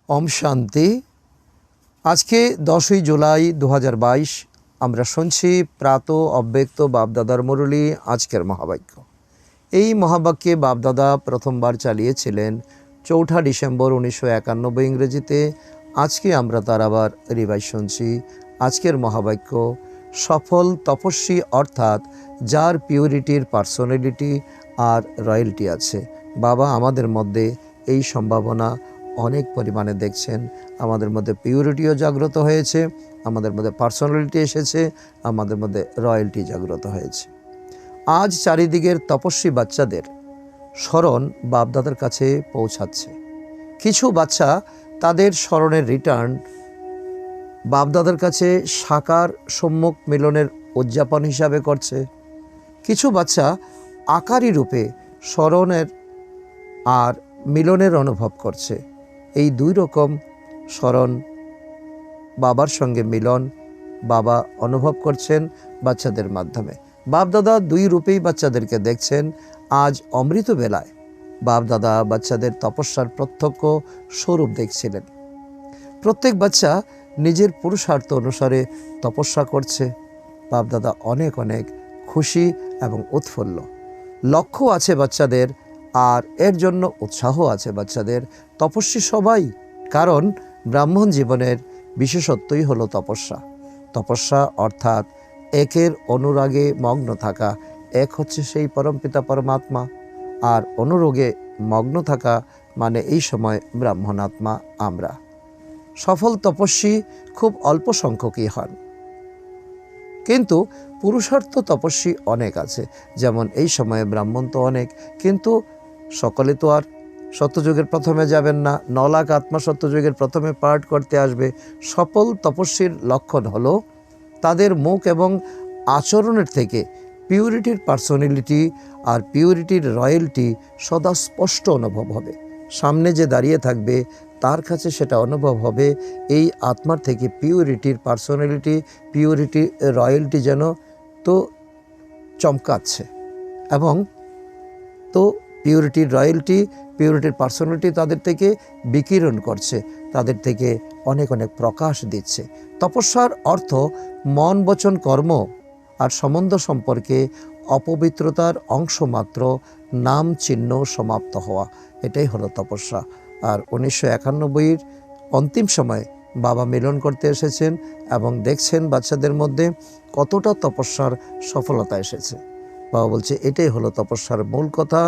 ওম শান্তি। আজকে 10ই জুলাই 2022 আমরা শুনছি প্রাত অব্যক্ত বাপদাদার মুরলী আজকের মহাবাক্য। এই মহাবাক্যে বাপদাদা প্রথমবার চালিয়েছিলেন 4 ডিসেম্বর 1991 ইংরেজিতে। আজকে আমরা তার আবার রিভাইজ শুনছি। আজকের মহাবাক্য সফল তপস্বী অর্থাৎ যার পিউরিটির পার্সোনালিটি আর রয়্যালটি আছে। বাবা আমাদের মধ্যে এই সম্ভাবনা অনেক পরিমাণে দেখছেন। আমাদের মধ্যে পিউরিটিও জাগ্রত হয়েছে, আমাদের মধ্যে পার্সোনালিটি এসেছে, আমাদের মধ্যে রয়্যালটি জাগ্রত হয়েছে। আজ চারিদিকের তপস্বী বাচ্চাদের স্মরণ বাপদাদার কাছে পৌঁছাচ্ছে। কিছু বাচ্চা তাদের স্মরণের রিটার্ন বাপদাদার কাছে সাকার সম্মুখ মিলনের উদযাপন হিসাবে করছে। কিছু বাচ্চা আকারী রূপে স্মরণের আর মিলনের অনুভব করছে। এই দুই রকম স্মরণ বাবার সঙ্গে মিলন বাবা অনুভব করছেন বাচ্চাদের মাধ্যমে। বাপদাদা দুই রূপেই বাচ্চাদেরকে দেখছেন। আজ অমৃত বেলায় বাপদাদা বাচ্চাদের তপস্যার প্রত্যক্ষ স্বরূপ দেখছিলেন। প্রত্যেক বাচ্চা নিজের পুরুষার্থ অনুসারে তপস্যা করছে। বাপদাদা অনেক অনেক খুশি এবং উৎফুল্ল। লক্ষ্য আছে বাচ্চাদের, আর এর জন্য উৎসাহ আছে বাচ্চাদের। তপস্বী সবাই, কারণ ব্রাহ্মণ জীবনের বিশেষত্বই হলো তপস্যা। তপস্যা অর্থাৎ একের অনুরাগে মগ্ন থাকা। এক হচ্ছে সেই পরমপিতা পরমাত্মা, আর অনুরাগে মগ্ন থাকা মানে এই সময় ব্রাহ্মণাত্মা আমরা। সফল তপস্বী খুব অল্প সংখ্যকই হন, কিন্তু পুরুষার্থ তপস্বী অনেক আছে। যেমন এই সময়ে ব্রাহ্মণ তো অনেক, কিন্তু সকলে তো আর সত্যযুগের প্রথমে যাবেন না। 9 লাখ আত্মা সত্যযুগের প্রথমে পাঠ করতে আসবে। সফল তপস্বীর লক্ষণ হলো তাদের মুখ এবং আচরণের থেকে পিউরিটির পার্সোনালিটি আর পিউরিটির রয়্যালটি সদা স্পষ্ট অনুভব হবে। সামনে যে দাঁড়িয়ে থাকবে তার কাছে সেটা অনুভব হবে এই আত্মার থেকে পিউরিটির পার্সোনালিটি, পিউরিটি রয়্যালটি যেন তো চমকাচ্ছে, এবং তো পিউরিটির রয়্যালটি, পিউরিটির পার্সোনালিটি তাদের থেকে বিকিরণ করছে, তাদের থেকে অনেক অনেক প্রকাশ দিচ্ছে। তপস্যার অর্থ মন বচন কর্ম আর সম্বন্ধ সম্পর্কে অপবিত্রতার অংশ মাত্র নাম চিহ্ন সমাপ্ত হওয়া, এটাই হলো তপস্যা। আর 1991 অন্তিম সময়ে বাবা মিলন করতে এসেছেন এবং দেখছেন বাচ্চাদের মধ্যে কতটা তপস্যার সফলতা এসেছে। বাবা বলছে এটাই হলো তপস্যার মূল কথা।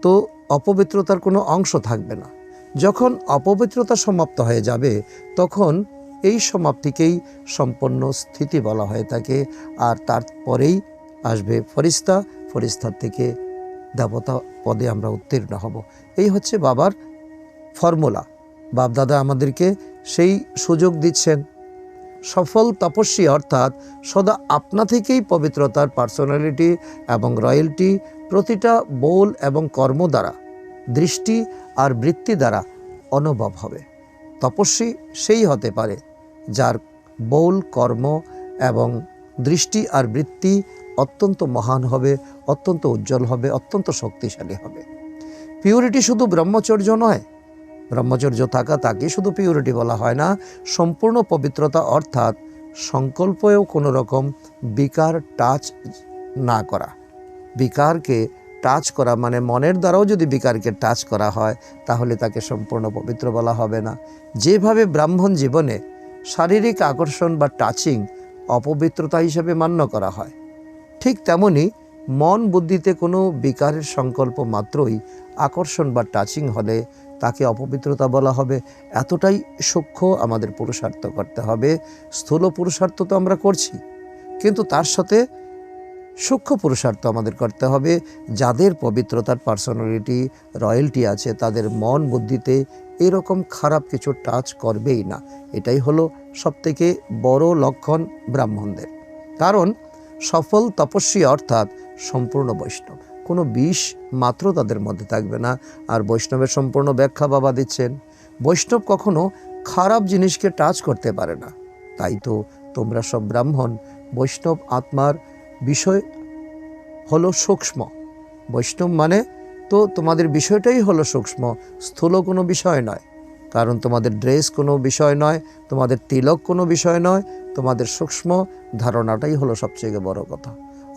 তো অপবিত্রতার কোনো অংশ থাকবে না। যখন অপবিত্রতা সমাপ্ত হয়ে যাবে তখন এই সমাপ্তিকেই সম্পন্ন স্থিতি বলা হয়ে থাকে। আর তারপরেই আসবে ফরিস্তা, ফরিস্তার থেকে দেবতা পদে আমরা উত্তীর্ণ হব। এই হচ্ছে বাবার ফর্মুলা। বাপদাদা আমাদেরকে সেই সুযোগ দিচ্ছেন। সফল তপস্বী অর্থাৎ সদা আপনা থেকেই পবিত্রতার পার্সোনালিটি এবং রয়্যালটি প্রতিটা বোল এবং কর্ম দ্বারা, দৃষ্টি আর বৃত্তি দ্বারা অনুভব হবে। তপস্বী সেই হতে পারে যার বোল কর্ম এবং দৃষ্টি আর বৃত্তি অত্যন্ত মহান হবে, অত্যন্ত উজ্জ্বল হবে, অত্যন্ত শক্তিশালী হবে। পিউরিটি শুধু ব্রহ্মচর্য নয়। ব্রহ্মচর্য থাকা তাকে শুধু পিউরিটি বলা হয় না। সম্পূর্ণ পবিত্রতা অর্থাৎ সংকল্পেও কোনো রকম বিকার টাচ না করা। বিকারকে টাচ করা মানে মনের দ্বারাও যদি বিকারকে টাচ করা হয় তাহলে তাকে সম্পূর্ণ পবিত্র বলা হবে না। যেভাবে ব্রাহ্মণ জীবনে শারীরিক আকর্ষণ বা টাচিং অপবিত্রতা হিসেবে মান্য করা হয়, ঠিক তেমনি মন বুদ্ধিতে কোনো বিকারের সংকল্প মাত্রই আকর্ষণ বা টাচিং হলে তাকে অপবিত্রতা বলা হবে। এতটাই সূক্ষ্ম আমাদের পুরুষার্থ করতে হবে। স্থূল পুরুষার্থ তো আমরা করছি, কিন্তু তার সাথে সূক্ষ্ম পুরুষার্থ আমাদের করতে হবে। যাদের পবিত্রতার পার্সোনালিটি রয়্যালটি আছে তাদের মন বুদ্ধিতে এরকম খারাপ কিছু টাচ করবেই না। এটাই হলো সবথেকে বড় লক্ষণ ব্রাহ্মণদের। কারণ সফল তপস্বী অর্থাৎ সম্পূর্ণ বৈষ্ণব, কোনো বিষ মাত্র তাদের মধ্যে থাকবে না। আর বৈষ্ণবের সম্পূর্ণ ব্যাখ্যা বাবা দিচ্ছেন। বৈষ্ণব কখনো খারাপ জিনিসকে টাচ করতে পারে না। তাই তো তোমরা সব ব্রাহ্মণ। বৈষ্ণব আত্মার বিষয় হলো সূক্ষ্ম। বৈষ্ণব মানে তো তোমাদের বিষয়টাই হলো সূক্ষ্ম, স্থূল কোনো বিষয় নয়। কারণ তোমাদের ড্রেস কোনো বিষয় নয়, তোমাদের তিলক কোনো বিষয় নয়, তোমাদের সূক্ষ্ম ধারণাটাই হলো সবচেয়ে বড় কথা।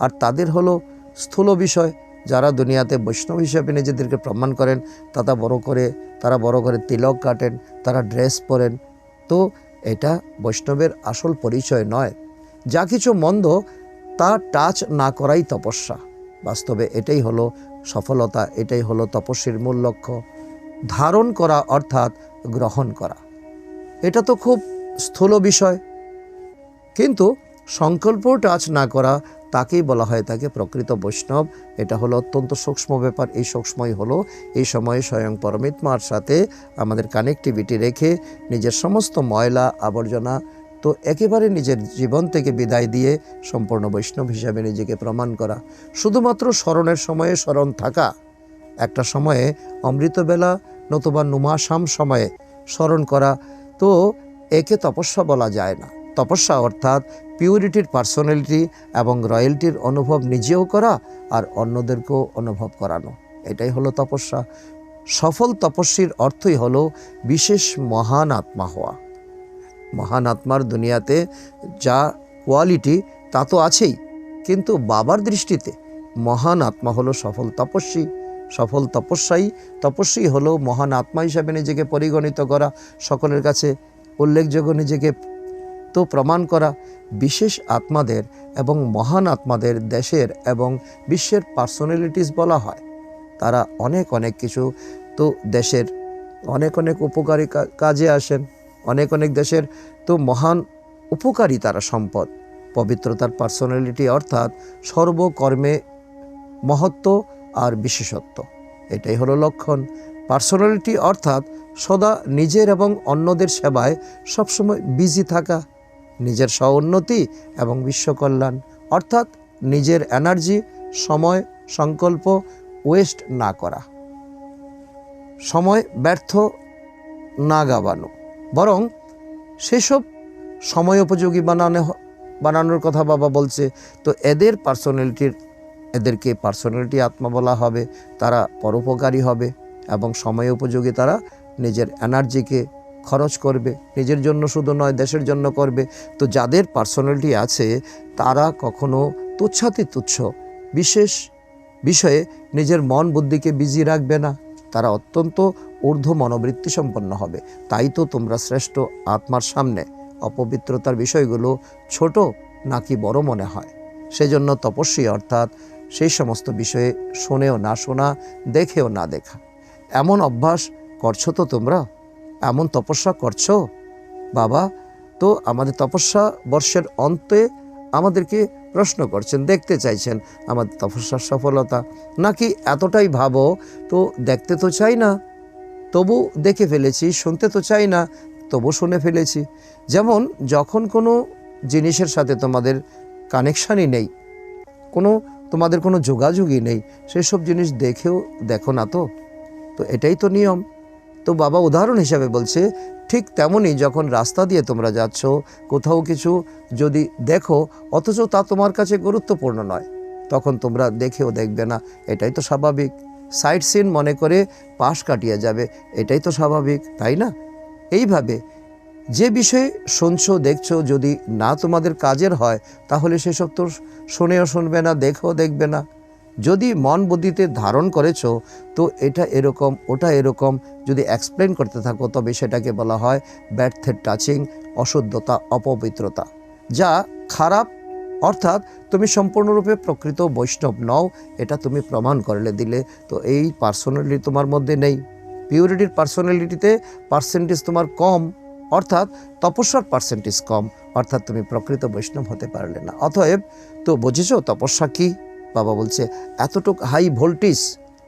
আর তাদের হলো স্থূল বিষয়। যারা দুনিয়াতে বৈষ্ণব হিসেবে নিজেদেরকে প্রমাণ করেন, তারা বড় করে তিলক কাটেন, তারা ড্রেস পরেন। তো এটা বৈষ্ণবের আসল পরিচয় নয়। যা কিছু মন্দ তা টাচ না করাই তপস্যা। বাস্তবে এটাই হলো সফলতা, এটাই হলো তপস্বীর মূল লক্ষ্য। ধারণ করা অর্থাৎ গ্রহণ করা, এটা তো খুব স্থূল বিষয়। কিন্তু সংকল্প টাচ না করা, তাকেই বলা হয় থাকে প্রকৃত বৈষ্ণব। এটা হলো অত্যন্ত সূক্ষ্ম ব্যাপার। এই সূক্ষ্মই হলো এই সময়ে স্বয়ং পরমাত্মার সাথে আমাদের কানেক্টিভিটি রেখে নিজের সমস্ত ময়লা আবর্জনা তো একেবারে নিজের জীবন থেকে বিদায় দিয়ে সম্পূর্ণ বৈষ্ণব হিসাবে নিজেকে প্রমাণ করা। শুধুমাত্র স্মরণের সময়ে স্মরণ থাকা, একটা সময়ে অমৃতবেলা নতুবা নুমাসাম সময়ে স্মরণ করা, তো একে তপস্যা বলা যায় না। তপস্যা অর্থাৎ পিউরিটির পার্সোনালিটি এবং রয়্যালটির অনুভব নিজেও করা আর অন্যদেরকেও অনুভব করানো, এটাই হলো তপস্যা। সফল তপস্বীর অর্থই হলো বিশেষ মহান আত্মা হওয়া। মহান আত্মার দুনিয়াতে যা কোয়ালিটি তা তো আছেই, কিন্তু বাবার দৃষ্টিতে মহান আত্মা হলো সফল তপস্বী। সফল তপস্বী হলো মহান আত্মা হিসাবে নিজেকে পরিগণিত করা, সকলের কাছে উল্লেখযোগ্য নিজেকে তো প্রমাণ করা। বিশেষ আত্মাদের এবং মহান আত্মাদের দেশের এবং বিশ্বের পার্সোনালিটিস বলা হয়। তারা অনেক কিছু তো দেশের অনেক উপকারী কাজে আসেন, অনেক দেশের তো মহান উপকারী তারা সম্পদ। পবিত্রতার পার্সোনালিটি অর্থাৎ সর্বকর্মে মহত্ব আর বিশেষত্ব, এটাই হলো লক্ষণ। পার্সোনালিটি অর্থাৎ সদা নিজের এবং অন্যদের সেবায় সবসময় বিজি থাকা, নিজের স্ব-উন্নতি এবং বিশ্বকল্যাণ, অর্থাৎ নিজের এনার্জি, সময়, সংকল্প ওয়েস্ট না করা, সময় ব্যর্থ না গাওয়ানো, বরং সেসব সময় উপযোগী বানানোর কথা বাবা বলছে। তো এদেরকে পার্সোনালিটি আত্মা বলা হবে। তারা পরোপকারী হবে এবং সময় উপযোগী। তারা নিজের এনার্জিকে খরচ করবে, নিজের জন্য শুধু নয় দেশের জন্য করবে। তো যাদের পার্সোনালিটি আছে তারা কখনো তুচ্ছাতি তুচ্ছ বিশেষ বিষয়ে নিজের মন বুদ্ধিকে বিজি রাখবে না। তারা অত্যন্ত ঊর্ধ্ব মনোবৃত্তি সম্পন্ন হবে। তাই তো তোমরা শ্রেষ্ঠ আত্মার সামনে অপবিত্রতার বিষয়গুলো ছোট নাকি বড় মনে হয়। সেজন্য তপস্বী অর্থাৎ সেই সমস্ত বিষয়ে শোনেও না শোনা, দেখেও না দেখা, এমন অভ্যাস করছো তো তোমরা? এমন তপস্যা করছো বাবা? তো আমাদের তপস্যা বর্ষের অন্তে আমাদেরকে প্রশ্ন করছেন, দেখতে চাইছেন আমাদের তপস্যার সফলতা, নাকি এতটাই ভাবো তো দেখতে তো চাই না তবু দেখে ফেলেছি, শুনতে তো চাই না তবু শুনে ফেলেছি। যেমন যখন কোনো জিনিসের সাথে তোমাদের কানেকশানই নেই, তোমাদের কোনো যোগাযোগই নেই, সেসব জিনিস দেখো না তো এটাই তো নিয়ম। তো বাবা উদাহরণ হিসাবে বলছে, ঠিক তেমনই যখন রাস্তা দিয়ে তোমরা যাচ্ছ, কোথাও কিছু যদি দেখো অথচ তা তোমার কাছে গুরুত্বপূর্ণ নয়, তখন তোমরা দেখেও দেখবে না, এটাই তো স্বাভাবিক। সাইট সিন মনে করে পাশ কাটিয়ে যাবে, এটাই তো স্বাভাবিক, তাই না? এইভাবে যে বিষয়ে শুনছো দেখছো যদি না তোমাদের কাজের হয়, তাহলে সেসব তো শুনেও শুনবে না, দেখেও দেখবে না। যদি মন বুদ্ধিতে ধারণ করেছো তো এটা এরকম ওটা এরকম যদি এক্সপ্লেন করতে থাকো, তবে সেটাকে বলা হয় ব্যর্থের টাচিং, অশুদ্ধতা, অপবিত্রতা, যা খারাপ। অর্থাৎ তুমি সম্পূর্ণরূপে প্রকৃত বৈষ্ণব নও, এটা তুমি প্রমাণ করলে দিলে। তো এই পার্সোনালিটি তোমার মধ্যে নেই। পিউরিটির পার্সোনালিটিতে পার্সেন্টেজ তোমার কম, অর্থাৎ তপস্যার পার্সেন্টেজ কম, অর্থাৎ তুমি প্রকৃত বৈষ্ণব হতে পারলে না। অতএব তো বুঝেছো তপস্যা কি? বাবা বলছে এতটুকু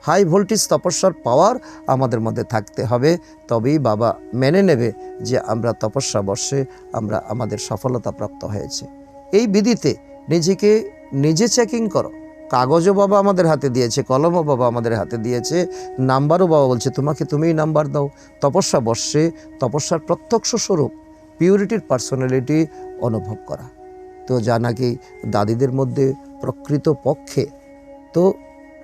হাই ভোল্টেজ তপস্যার পাওয়ার আমাদের মধ্যে থাকতে হবে, তবেই বাবা মেনে নেবে যে আমরা তপস্যা বর্ষে আমরা আমাদের সফলতা প্রাপ্ত হয়েছে। এই বিধিতে নিজেকে নিজে চেকিং করো। কাগজও বাবা আমাদের হাতে দিয়েছে, কলমও বাবা আমাদের হাতে দিয়েছে, নাম্বারও বাবা বলছে তোমাকে তুমিই নাম্বার দাও। তপস্যা বর্ষে তপস্যার প্রত্যক্ষ স্বরূপ পিউরিটির পার্সোনালিটি অনুভব করা, তো যা নাকি দাদিদের মধ্যে প্রকৃত পক্ষে তো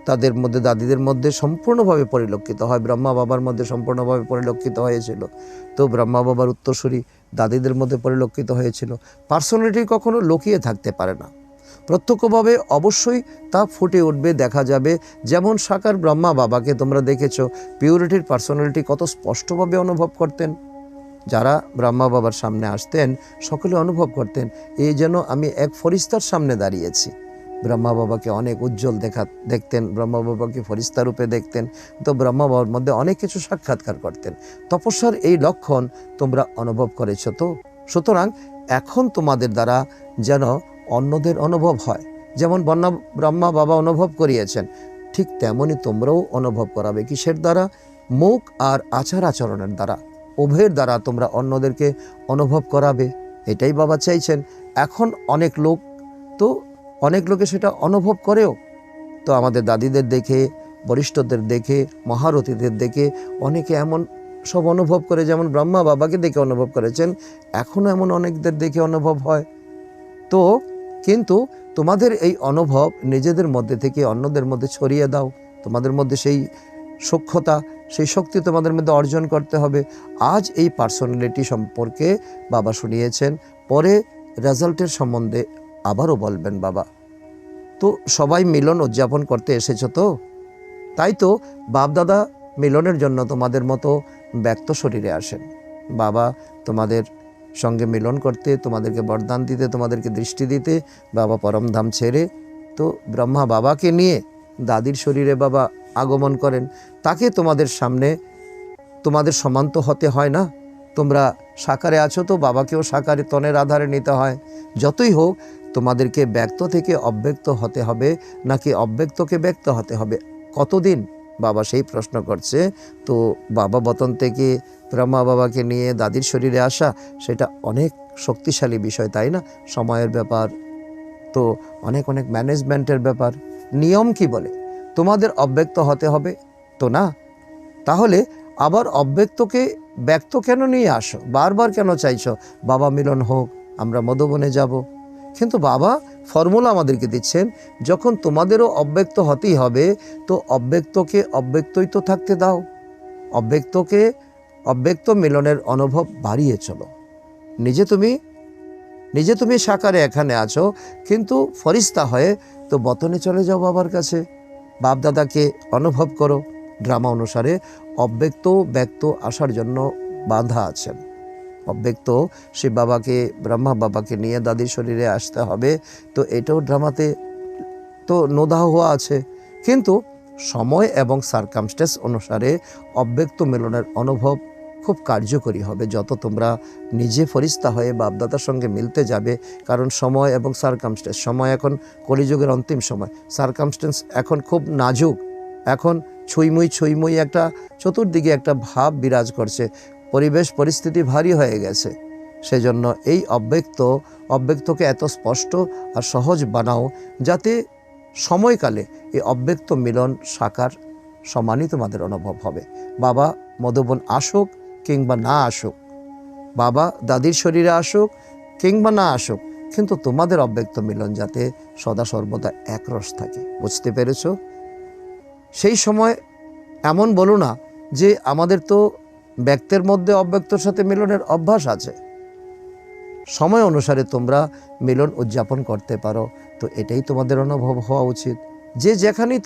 তাদের মধ্যে, দাদিদের মধ্যে সম্পূর্ণভাবে পরিলক্ষিত হয়, ব্রহ্মা বাবার মধ্যে সম্পূর্ণভাবে পরিলক্ষিত হয়েছিল। তো ব্রহ্মা বাবার উত্তরসূরি দাদিদের মধ্যে পরিলক্ষিত হয়েছিল। পার্সোনালিটি কখনো লুকিয়ে থাকতে পারে না, প্রত্যক্ষভাবে অবশ্যই তা ফুটে উঠবে, দেখা যাবে। যেমন সাকার ব্রহ্মা বাবাকে তোমরা দেখেছো, পিউরিটির পার্সোনালিটি কত স্পষ্টভাবে অনুভব করতেন। যারা ব্রহ্মা বাবার সামনে আসতেন সকলে অনুভব করতেন, এই যেন আমি এক ফরিস্তার সামনে দাঁড়িয়েছি। ব্রহ্মা বাবাকে অনেক উজ্জ্বল দেখতেন, ব্রহ্মা বাবাকে ফরিস্তা রূপে দেখতেন। তো ব্রহ্মা বাবার মধ্যে অনেক কিছু সাক্ষাৎকার করতেন। তপস্যার এই লক্ষণ তোমরা অনুভব করেছো। তো সুতরাং এখন তোমাদের দ্বারা যেন অন্যদের অনুভব হয়, যেমন ব্রহ্মা বাবা অনুভব করিয়েছেন, ঠিক তেমনই তোমরাও অনুভব করাবে। কিসের দ্বারা? মুখ আর আচার আচরণের দ্বারা, উভয়ের দ্বারা তোমরা অন্যদেরকে অনুভব করাবে। এটাই বাবা চাইছেন। এখন অনেক লোকে সেটা অনুভব করেও। তো আমাদের দাদিদের দেখে, বরিষ্ঠদের দেখে, মহারথীদের দেখে অনেকে এমন সব অনুভব করে, যেমন ব্রহ্মা বাবাকে দেখে অনুভব করেছেন, এখনও এমন অনেকদের দেখে অনুভব হয়। তো কিন্তু তোমাদের এই অনুভব নিজেদের মধ্যে থেকে অন্যদের মধ্যে ছড়িয়ে দাও। তোমাদের মধ্যে সেই সূক্ষ্মতা, সেই শক্তি তোমাদের মধ্যে অর্জন করতে হবে। আজ এই পার্সোনালিটি সম্পর্কে বাবা শুনিয়েছেন, পরে রেজাল্টের সম্বন্ধে আবারও বলবেন বাবা। তো সবাই মিলন উদযাপন করতে এসেছো। তো তাই তো বাপদাদা মিলনের জন্য তোমাদের মতো ব্যক্ত শরীরে আসেন। বাবা তোমাদের সঙ্গে মিলন করতে, তোমাদেরকে বরদান দিতে, তোমাদেরকে দৃষ্টি দিতে বাবা পরমধাম ছেড়ে তো ব্রহ্মা বাবাকে নিয়ে দাদির শরীরে বাবা আগমন করেন। তাকে তোমাদের সামনে তোমাদের সমান তো হতে হয় না। তোমরা সাকারে আছো, তো বাবাকেও সাকারে তনের আধারে নিতে হয়। যতই হোক তোমাদেরকে ব্যক্ত থেকে অব্যক্ত হতে হবে, নাকি অব্যক্তকে ব্যক্ত হতে হবে? কতদিন বাবা সেই প্রশ্ন করছে। তো বাবা বতন থেকে ব্রহ্মা বাবাকে নিয়ে দাদির শরীরে আসা, সেটা অনেক শক্তিশালী বিষয়, তাই না? সময়ের ব্যাপার, তো অনেক ম্যানেজমেন্টের ব্যাপার। নিয়ম কি বলে? তোমাদের অব্যক্ত হতে হবে তো না? তাহলে আবার অব্যক্তকে ব্যক্ত কেন নিয়ে আসো? বারবার কেন চাইছো বাবা মিলন হোক, আমরা মধুবনে যাব? কিন্তু বাবা ফর্মুলা আমাদেরকে দিচ্ছেন, যখন তোমাদেরও অব্যক্ত হতেই হবে, তো অব্যক্তকে অব্যক্তই তো থাকতে দাও। অব্যক্ত মিলনের অনুভব বাড়িয়ে চলো। নিজে তুমি সাকারে এখানে আছো, কিন্তু ফরিস্তা হয়ে তো বতনে চলে যাও বাবার কাছে। বাপদাদাকে অনুভব করো। ড্রামা অনুসারে অব্যক্ত ব্যক্ত আসার জন্য বাধা আছেন। অব্যক্ত শিব বাবাকে, ব্রহ্মা বাবাকে নিয়ে দাদির শরীরে আসতে হবে। তো এটাও ড্রামাতে তো নোদাহ হওয়া আছে, কিন্তু সময় এবং সারকামস্টেন্স অনুসারে অব্যক্ত মিলনের অনুভব খুব কার্যকরী হবে যত তোমরা নিজে ফরিস্তা হয়ে বাপদাদার সঙ্গে মিলতে যাবে। কারণ সময় এবং সারকামস্টেন্স, সময় এখন কলিযুগের অন্তিম সময়, সারকামস্টেন্স এখন খুব নাজুক, এখন ছুঁইমুই একটা চতুর্দিকে একটা ভাব বিরাজ করছে, পরিবেশ পরিস্থিতি ভারী হয়ে গেছে। সেজন্য এই অব্যক্তকে এত স্পষ্ট আর সহজ বানাও, যাতে সময়কালে এই অব্যক্ত মিলন সাকার সমানই তোমাদের অনুভব হবে। বাবা মধুবন আসুক কিংবা না আসুক, বাবা দাদির শরীরে আসুক কিংবা না আসুক, কিন্তু তোমাদের অব্যক্ত মিলন যাতে সদা সর্বদা একরস থাকে। বুঝতে পেরেছো? সেই সময় এমন বলো না যে আমাদের তো ব্যক্তের মধ্যে অব্যক্তর সাথে মিলনের অভ্যাস আছে। সময় অনুসারে তোমরা মিলন উদযাপন করতে পারো। তো এটাই তোমাদের অনুভব হওয়া উচিত। যে যেখানেই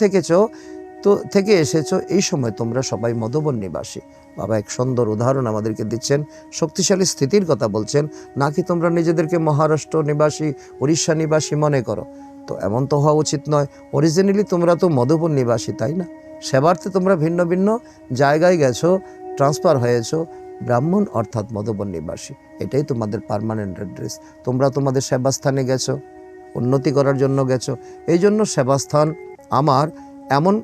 থেকে এসেছো, এই সময় তোমরা সবাই মধুবন নিবাসী। বাবা এক সুন্দর উদাহরণ আমাদেরকে দিচ্ছেন, শক্তিশালী স্থিতির কথা বলছেন। নাকি তোমরা নিজেদেরকে মহারাষ্ট্র নিবাসী, উড়িষ্যা নিবাসী মনে করো? তো এমন তো হওয়া উচিত নয়। অরিজিনালি তোমরা তো মধুবন নিবাসী, তাই না? সেবার্থে তোমরা ভিন্ন ভিন্ন জায়গায় গেছো, ট্রান্সফার হয়েছো। ব্রাহ্মণ অর্থাৎ মধুবন নিবাসী, এটাই তোমাদের পার্মানেন্ট অ্যাড্রেস। তোমরা তোমাদের সেবাস্থানে গেছো, উন্নতি করার জন্য গেছো। এই জন্য সেবাস্থান আমার, এমন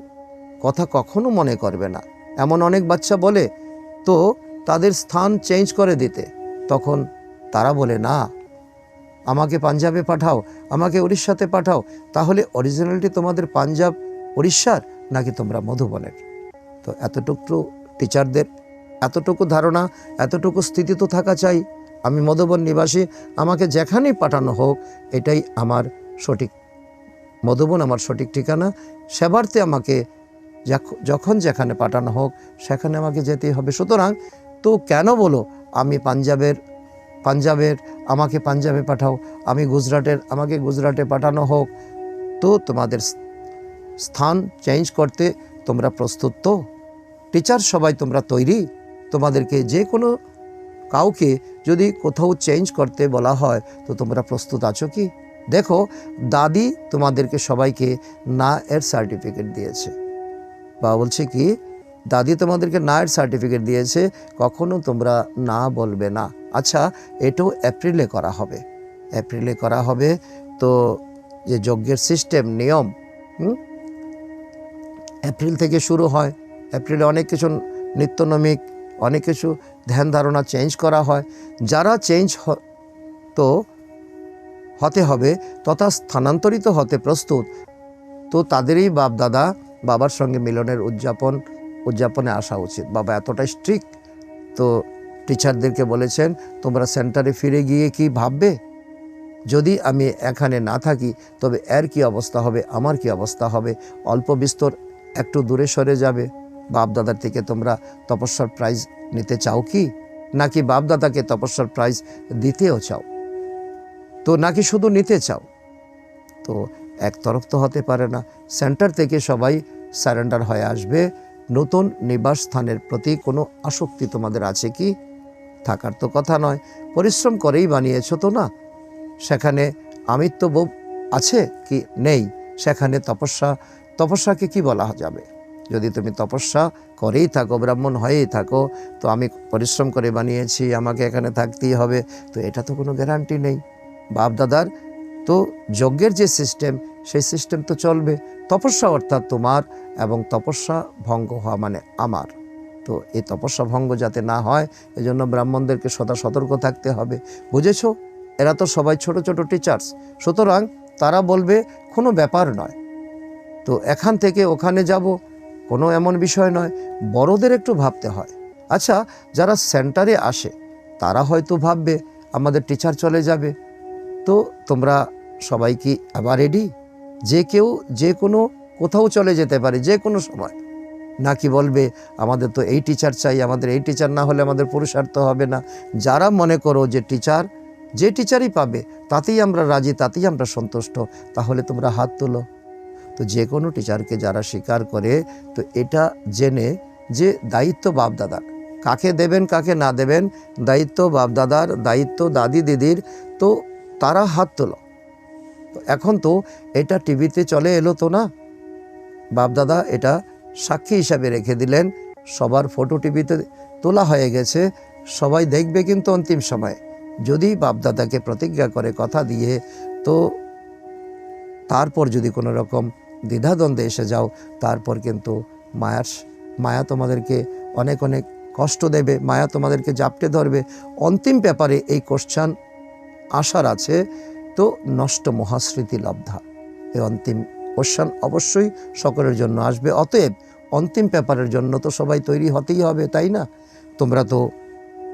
কথা কখনো মনে করবে না। এমন অনেক বাচ্চা বলে তো তাদের স্থান চেঞ্জ করে দিতে, তখন তারা বলে না আমাকে পাঞ্জাবে পাঠাও, আমাকে উড়িষ্যাতে পাঠাও। তাহলে অরিজিনালিটি তোমাদের পাঞ্জাব উড়িষ্যার, নাকি তোমরা মধুবনের? তো এতটুকু টিচারদের এতটুকু ধারণা, এতটুকু স্থিতি তো থাকা চাই। আমি মধুবন নিবাসী, আমাকে যেখানেই পাঠানো হোক এটাই আমার সঠিক মধুবন আমার সঠিক ঠিকানা, সেবার্থে আমাকে যখন যেখানে পাঠানো হোক সেখানে আমাকে যেতেই হবে। সুতরাং তো কেন বলো আমি পাঞ্জাবের আমাকে পাঞ্জাবে পাঠাও, আমি গুজরাটের আমাকে গুজরাটে পাঠানো হোক, তো তোমাদের স্থান চেঞ্জ করতে তোমরা প্রস্তুত? তো টিচার সবাই তোমরা তৈরি? তোমাদেরকে যে কোনো কাউকে যদি কোথাও চেঞ্জ করতে বলা হয় তো তোমরা প্রস্তুত আছো কি? দেখো, দাদি তোমাদেরকে সবাইকে না এর সার্টিফিকেট দিয়েছে। বাবা বলছে কি, দাদি তোমাদেরকে না এর সার্টিফিকেট দিয়েছে, কখনো তোমরা না বলবে না। আচ্ছা, এটাও এপ্রিলে করা হবে, এপ্রিলে করা হবে। তো যে যজ্ঞের সিস্টেম নিয়ম এপ্রিল থেকে শুরু হয়। এপ্রিলে অনেক কিছু নিত্যনৈমিক অনেক কিছু ধ্যান ধারণা চেঞ্জ করা হয়। যারা চেঞ্জ তো হতে হবে তথা স্থানান্তরিত হতে প্রস্তুত, তো তাদেরই বাবার সঙ্গে মিলনের উদযাপনে আসা উচিত। বাবা এতটাই স্ট্রিক্ট, তো টিচারদেরকে বলেছেন তোমরা সেন্টারে ফিরে গিয়ে কি ভাববে, যদি আমি এখানে না থাকি তবে এর কি অবস্থা হবে, আমার কি অবস্থা হবে। অল্প বিস্তর একটু দূরে সরে যাবে। বাপদাদার থেকে তোমরা তপস্যার প্রাইজ নিতে চাও কি, নাকি বাপদাদাকে তপস্যার প্রাইজ দিতেও চাও, তো নাকি শুধু নিতে চাও? তো একতরফ তো হতে পারে না। সেন্টার থেকে সবাই সারেন্ডার হয়ে আসবে। নতুন নিবাস স্থানের প্রতি কোনো আসক্তি তোমাদের আছে কি? থাকার তো কথা নয়, পরিশ্রম করেই বানিয়েছো তো না? সেখানে আমিত্ববোধ আছে কি নেই? সেখানে তপস্যাকে কি বলা যাবে? যদি তুমি তপস্যা করেই থাকো, ব্রাহ্মণ হয়েই থাকো, তো আমি পরিশ্রম করে বানিয়েছি, আমাকে এখানে থাকতেই হবে, তো এটা তো কোনো গ্যারান্টি নেই। বাপদাদার তো যজ্ঞের যে সিস্টেম, সেই সিস্টেম তো চলবে। তপস্যা অর্থাৎ তোমার, এবং তপস্যা ভঙ্গ হওয়া মানে আমার। তো এই তপস্যা ভঙ্গ যাতে না হয়, এজন্য ব্রাহ্মণদেরকে সদা সতর্ক থাকতে হবে। বুঝেছো? এরা তো সবাই ছোট ছোট টিচার্স, সুতরাং তারা বলবে কোনো ব্যাপার নয়, তো এখান থেকে ওখানে যাব, কোনো এমন বিষয় নয়। বড়দের একটু ভাবতে হয়। আচ্ছা, যারা সেন্টারে আসে তারা হয়তো ভাববে আমাদের টিচার চলে যাবে, তো তোমরা সবাই কি আবার রেডি? যে কেউ যে কোনো কোথাও চলে যেতে পারে যে কোনো সময়, নাকি বলবে আমাদের তো এই টিচার চাই, আমাদের এই টিচার না হলে আমাদের পুরুষার্থ হবে না? যারা মনে করো যে যে টিচারই পাবে তাতেই আমরা রাজি, তাতেই আমরা সন্তুষ্ট, তাহলে তোমরা হাত তোলো। তো যে কোনো টিচারকে যারা স্বীকার করে, তো এটা জেনে যে দায়িত্ব বাপদাদার, কাকে দেবেন কাকে না দেবেন দায়িত্ব বাপদাদার, দায়িত্ব দাদি দিদির, তো তারা হাত তোলো। তো এখন তো এটা টিভিতে চলে এলো তো না, বাপদাদা এটা সাক্ষী হিসাবে রেখে দিলেন, সবার ফটো টিভিতে তোলা হয়ে গেছে, সবাই দেখবে। কিন্তু অন্তিম সময়ে যদি বাপদাদাকে প্রতিজ্ঞা করে কথা দিয়ে, তো তারপর যদি কোনো রকম দ্বিধাদ্বন্দ্বে এসে যাও, তারপর কিন্তু মায়া তোমাদেরকে অনেক অনেক কষ্ট দেবে, মায়া তোমাদেরকে জাপটে ধরবে। অন্তিম ব্যাপারে এই কোশ্চান আসার আছে, তো নষ্ট মহাস্মৃতি লব্ধা, এই অন্তিম কোশ্চান অবশ্যই সকলের জন্য আসবে। অতএব অন্তিম ব্যাপারের জন্য তো সবাই তৈরি হতেই হবে, তাই না? তোমরা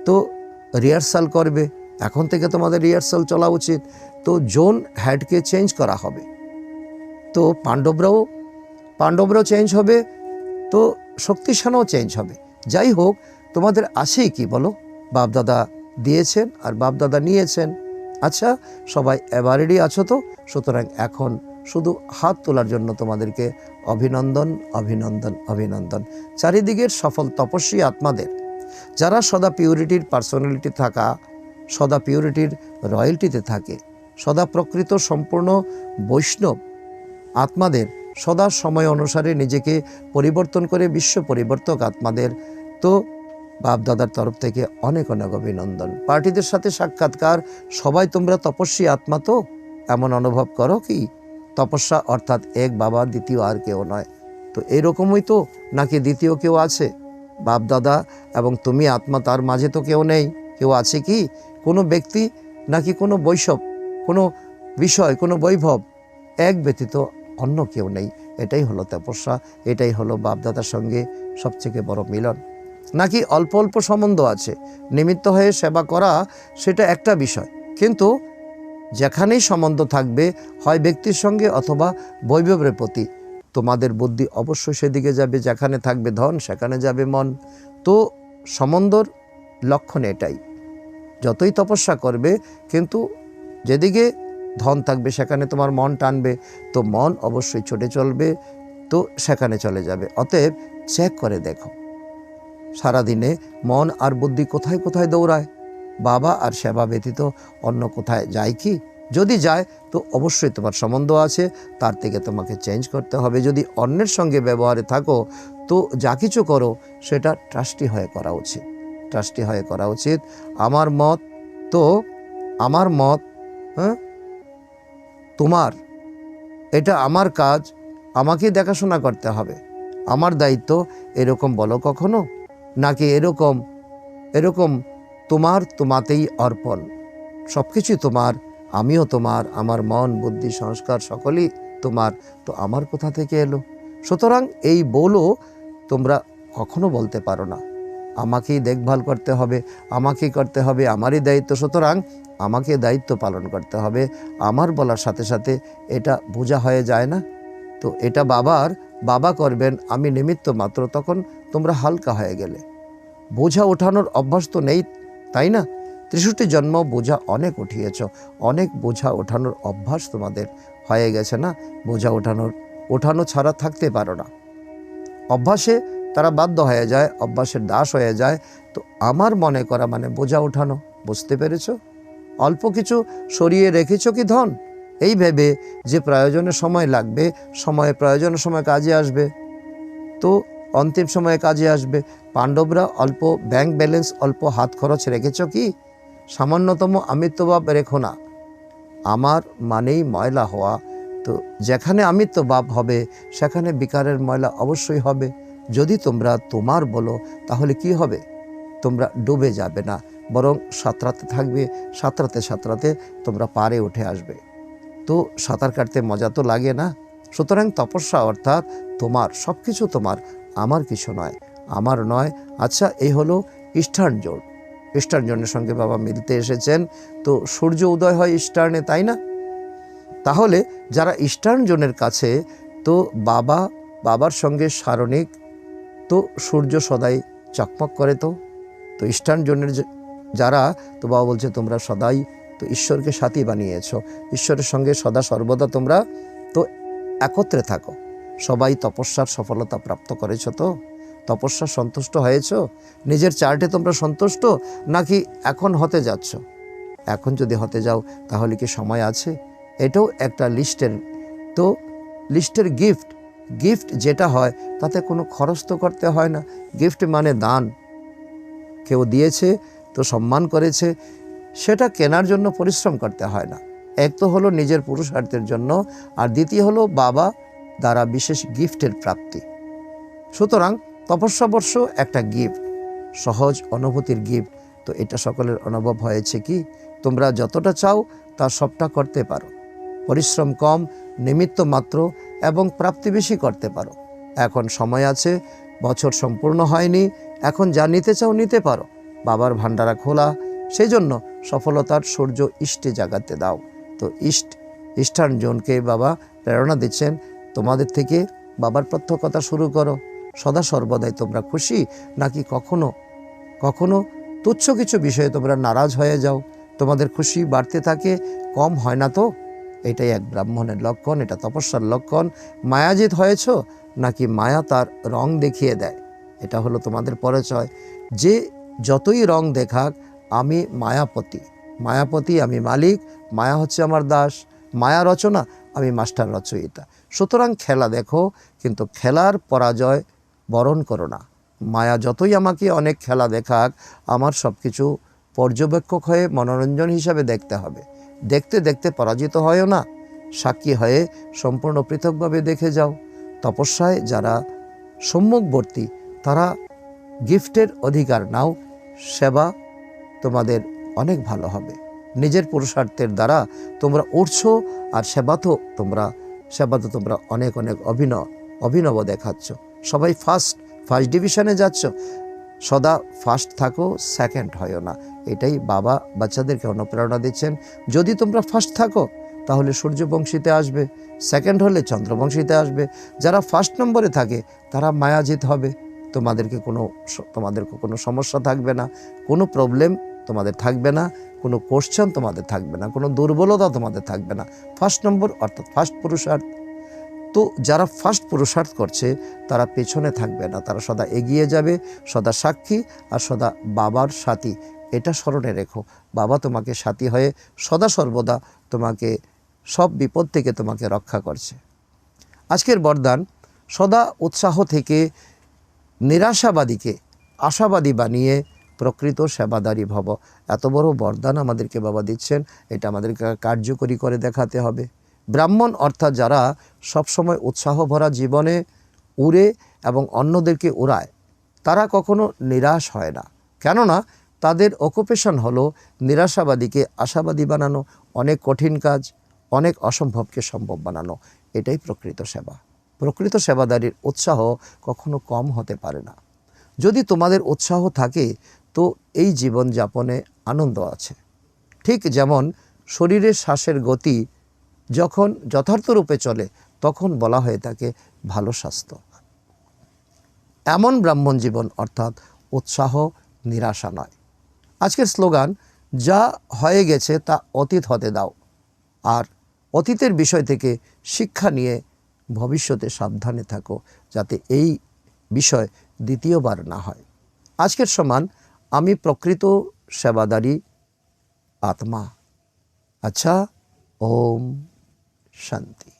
তো রিহার্সাল করবে, এখন থেকে তোমাদের রিহার্সাল চলা উচিত। তো জোন হেডকে চেঞ্জ করা হবে, তো পাণ্ডবরাও চেঞ্জ হবে, তো শক্তিশানও চেঞ্জ হবে। যাই হোক, তোমাদের আছেই কি বলো? বাপদাদা দিয়েছেন আর বাপদাদা নিয়েছেন। আচ্ছা, সবাই এবারেরই আছো তো? সুতরাং এখন শুধু হাত তোলার জন্য তোমাদেরকে অভিনন্দন, অভিনন্দন, অভিনন্দন। চারিদিকের সফল তপস্বী আত্মাদের, যারা সদা পিউরিটির পার্সোনালিটি থাকা, সদা পিউরিটির রয়্যালটিতে থাকে, সদা প্রকৃত সম্পূর্ণ বৈষ্ণব আত্মাদের, সদা সময় অনুসারে নিজেকে পরিবর্তন করে বিশ্ব পরিবর্তক আত্মাদের, তো বাপদাদার তরফ থেকে অনেক অনেক অভিনন্দন। পার্টিদের সাথে সাক্ষাৎকার, সবাই তোমরা তপস্বী আত্মা, তো এমন অনুভব করো কি তপস্যা অর্থাৎ এক বাবা, দ্বিতীয় আর কেউ নয়? তো এরকমই তো, নাকি দ্বিতীয় কেউ আছে? বাপদাদা এবং তুমি আত্মা, তার মাঝে তো কেউ নেই। কেউ আছে কি? কোনো ব্যক্তি নাকি কোনো বৈষব, কোনো বিষয়, কোনো বৈভব, এক ব্যতীত অন্য কেউ নেই। এটাই হলো তপস্যা, এটাই হলো বাপদাদার সঙ্গে সবথেকে বড় মিলন। নাকি অল্প অল্প সম্বন্ধ আছে, নিমিত্ত হয়ে সেবা করা সেটা একটা বিষয়, কিন্তু যেখানেই সম্বন্ধ থাকবে, হয় ব্যক্তির সঙ্গে অথবা বৈভবের প্রতি, তোমাদের বুদ্ধি অবশ্যই সেদিকে যাবে। যেখানে থাকবে ধন, সেখানে যাবে মন। তো সম্বন্ধর লক্ষণ এটাই, যতই তপস্যা করবে কিন্তু যেদিকে ধন থাকবে সেখানে তোমার মন টানবে, তো মন অবশ্যই ছুটে চলবে, তো সেখানে চলে যাবে। অতএব চেক করে দেখো সারাদিনে মন আর বুদ্ধি কোথায় কোথায় দৌড়ায়, বাবা আর সেবা ব্যতীত অন্য কোথায় যায় কি? যদি যায় তো অবশ্যই তোমার সম্বন্ধ আছে, তার থেকে তোমাকে চেঞ্জ করতে হবে। যদি অন্যের সঙ্গে ব্যবহারে থাকো তো যা কিছু করো সেটা ট্রাস্টি হয়ে করা উচিত, ট্রাস্টি হয়ে করা উচিত। আমার মত তো আমার মত, হ্যাঁ, তোমার, এটা আমার কাজ, আমাকেই দেখাশোনা করতে হবে, আমার দায়িত্ব, এরকম বলো কখনো? নাকি এরকম এরকম তোমার, তোমাতেই অর্পণ, সব কিছুই তোমার, আমিও তোমার, আমার মন বুদ্ধি সংস্কার সকলেই তোমার, তো আমার কোথা থেকে এলো? সুতরাং এই বলো তোমরা কখনো বলতে পারো না, আমাকেই দেখভাল করতে হবে, আমাকেই করতে হবে, আমারই দায়িত্ব, সুতরাং আমাকে দায়িত্ব পালন করতে হবে। আমার বলার সাথে সাথে এটা বোঝা হয়ে যায় না? তো এটা বাবা করবেন, আমি নিমিত্ত মাত্র, তখন তোমরা হালকা হয়ে গেলে। বোঝা ওঠানোর অভ্যাস তো নেই, তাই না? 63 জন্ম বোঝা অনেক উঠিয়েছ, অনেক বোঝা ওঠানোর অভ্যাস তোমাদের হয়ে গেছে না? বোঝা ওঠানো ছাড়া থাকতে পারো না। অভ্যাসে তারা বাধ্য হয়ে যায়, অভ্যাসের দাস হয়ে যায়। তো আমার মনে করা মানে বোঝা ওঠানো, বুঝতে পেরেছ? অল্প কিছু সরিয়ে রেখেছ কি ধন, এই ভেবে যে প্রয়োজনে সময় লাগবে, সময়ে প্রয়োজনের সময় কাজে আসবে, তো অন্তিম সময়ে কাজে আসবে। পাণ্ডবরা অল্প ব্যাংক ব্যালেন্স, অল্প হাত খরচ রেখেছ কি? সামান্যতম আমিত্বভাব রেখো না। আমার মানেই ময়লা হওয়া, তো যেখানে আমিত্বভাব হবে সেখানে বিকারের ময়লা অবশ্যই হবে। যদি তোমরা তোমার বলো তাহলে কি হবে? তোমরা ডুবে যাবে না, বরং সাঁতরাতে থাকবে, সাঁতরাতে তোমরা পারে উঠে আসবে। তো সাঁতার কাটতে মজা তো লাগে না? সুতরাং তপস্যা অর্থাৎ তোমার, সব কিছু তোমার, আমার কিছু নয়, আমার নয়। আচ্ছা, এই হলো ইস্টার্ন জোন। ইস্টার্ন জোনের সঙ্গে বাবা মিলতে এসেছেন, তো সূর্য উদয় হয় ইস্টার্নে, তাই না? তাহলে যারা ইস্টার্ন জোনের কাছে, তো বাবার সঙ্গে সারণিক, তো সূর্য সদাই চকমক করে। তো ইস্টার্ন জোনের যারা, তো বাবা বলছে তোমরা সদাই তো ঈশ্বরকে সাথী বানিয়েছ, ঈশ্বরের সঙ্গে সদা সর্বদা তোমরা তো একত্রে থাকো। সবাই তপস্যার সফলতা প্রাপ্ত করেছ, তো তপস্যা সন্তুষ্ট হয়েছ? নিজের চার্টে তোমরা সন্তুষ্ট, নাকি এখন হতে যাচ্ছ? এখন যদি হতে যাও তাহলে কি সময় আছে? এটাও একটা লিস্টের গিফট যেটা হয় তাতে কোনো খরচ তো করতে হয় না। গিফট মানে দান, কেউ দিয়েছে তো সম্মান করেছে, সেটা কেনার জন্য পরিশ্রম করতে হয় না। এক তো হলো নিজের পুরুষার্থের জন্য, আর দ্বিতীয় হলো বাবা দ্বারা বিশেষ গিফটের প্রাপ্তি। সুতরাং তপস্যাবর্ষ একটা গিফট, সহজ অনুভূতির গিফট। তো এটা সকলের অনুভব হয়েছে কি? তোমরা যতটা চাও তা সবটা করতে পারো, পরিশ্রম কম, নিমিত্ত মাত্র, এবং প্রাপ্তি বেশি করতে পারো। এখন সময় আছে, বছর সম্পূর্ণ হয়নি, এখন যা নিতে চাও নিতে পারো, বাবার ভান্ডারা খোলা। সেই জন্য সফলতার সূর্য ইষ্টে জাগাতে দাও। তো ইস্টার্ন জোনকে বাবা প্রেরণা দিচ্ছেন, তোমাদের থেকে বাবার প্রত্যক্ষতা শুরু করো। সদা সর্বদাই তোমরা খুশি, নাকি কখনো তুচ্ছ কিছু বিষয়ে তোমরা নারাজ হয়ে যাও? তোমাদের খুশি বাড়তে থাকে, কম হয় না তো? এটাই এক ব্রাহ্মণের লক্ষণ, এটা তপস্যার লক্ষণ। মায়াজিত হয়েছ, নাকি মায়া তার রং দেখিয়ে দেয়? এটা হলো তোমাদের পরিচয়। যে যতই রং দেখাক, আমি মায়াপতি, আমি মালিক, মায়া হচ্ছে আমার দাস, মায়া রচনা, আমি মাস্টার রচয়িতা। সুতরাং খেলা দেখো, কিন্তু খেলার পরাজয় বরণ করো না। মায়া যতই আমাকে অনেক খেলা দেখাক, আমার সব কিছু পর্যবেক্ষক হয়ে মনোরঞ্জন হিসাবে দেখতে হবে। দেখতে দেখতে পরাজিত হয়ও না, সাক্ষী হয়ে সম্পূর্ণ পৃথকভাবে দেখে যাও। তপস্যায় যারা সম্মুখবর্তী তারা গিফটের অধিকার নাও, সেবা তোমাদের অনেক ভালো হবে। নিজের পুরুষার্থের দ্বারা তোমরা উঠছো, আর সেবা তো তোমরা অনেক অভিনব দেখাচ্ছ। সবাই ফার্স্ট ডিভিশনে যাচ্ছ, সদা ফার্স্ট থাকো, সেকেন্ড হয়ও না। এটাই বাবা বাচ্চাদেরকে অনুপ্রেরণা দিচ্ছেন। যদি তোমরা ফার্স্ট থাকো তাহলে সূর্যবংশীতে আসবে, সেকেন্ড হলে চন্দ্রবংশীতে আসবে। যারা ফার্স্ট নম্বরে থাকে তারা মায়াজিত হবে। তোমাদেরকে কোনো সমস্যা থাকবে না, কোনো প্রবলেম তোমাদের থাকবে না, কোনো কোশ্চেন তোমাদের থাকবে না, কোনো দুর্বলতা তোমাদের থাকবে না। ফার্স্ট নম্বর অর্থাৎ ফার্স্ট পুরুষার্থ। তো যারা ফার্স্ট পুরুষার্থ করছে তারা পেছনে থাকবে না, তারা সদা এগিয়ে যাবে, সদা সাক্ষী আর সদা বাবার সাথী। এটা স্মরণে রেখো, বাবা তোমাকে সাথী হয়ে সদা সর্বদা তোমাকে সব বিপদ থেকে তোমাকে রক্ষা করছে। আজকের বরদান, সদা উৎসাহ থেকে নিরাশাবাদীকে আশাবাদী বানিয়ে প্রকৃত সেবাদারী ভব। এত বড় বরদান আমাদেরকে বাবা দিচ্ছেন, এটা আমাদেরকে কার্যকরী করে দেখাতে হবে। ব্রাহ্মণ অর্থাৎ যারা সবসময় উৎসাহ ভরা জীবনে উড়ে এবং অন্যদেরকে উড়ায়, তারা কখনো নিরাশ হয় না। কেননা তাদের অকুপেশন হলো নিরাশাবাদীকে আশাবাদী বানানো, অনেক কঠিন কাজ, অনেক অসম্ভবকে সম্ভব বানানো। এটাই প্রকৃত সেবা। প্রকৃত সেবাদারির উৎসাহ কখনো কম হতে পারে না। যদি তোমাদের উৎসাহ থাকে তো এই জীবনযাপনে আনন্দ আছে। ঠিক যেমন শরীরের শ্বাসের গতি যখন যথার্থ রূপে চলে তখন বলা হয়ে থাকে ভালো স্বাস্থ্য। এমন ব্রাহ্মণ জীবন অর্থাৎ উৎসাহ, নিরাশা নয়। আজকের স্লোগান, যা হয়ে গেছে তা অতীত হতে দাও, আর অতীতের বিষয় থেকে শিক্ষা নিয়ে ভবিষ্যতে সাবধানে থাকো, যাতে এই বিষয় দ্বিতীয়বার না হয়। আজকের সমান আমি প্রকৃত সেবাদারী আত্মা। আচ্ছা, ওম শান্তি।